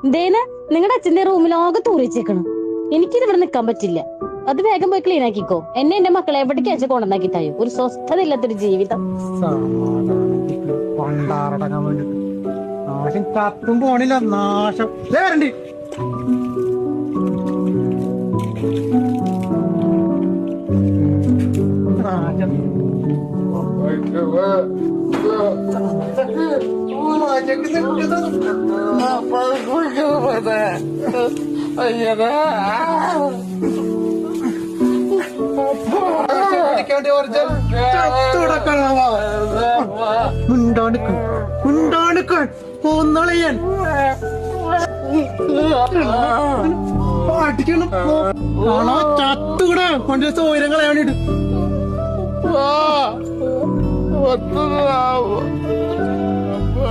ദേന നിങ്ങളുടെ അച്ഛന്റെ റൂമിലാകെ തൂറിച്ചേക്കണം. എനിക്കിത് ഇവിടെ നിക്കാൻ പറ്റില്ല. അത് വേഗം പോയി ക്ലീൻ ആക്കിക്കോ. എന്നെ എന്റെ മക്കളെ എവിടേക്ക് അച്ഛൻ കൊണ്ടുവന്നാക്കി തായോ. ഒരു സ്വസ്ഥത ഇല്ലാത്തൊരു ജീവിതം. കൊണ്ടാറടങ്ങാൻ വേണ്ടിട്ട് നാശം കത്തും പോണില്ല. നാശം വരണ്ടി നാശം കൊന്നളയൻ പാട്ടിക്കണം ചത്തുകൂടെ കൊണ്ട് സൗകര്യം കളയാൻ വേണ്ടിട്ട്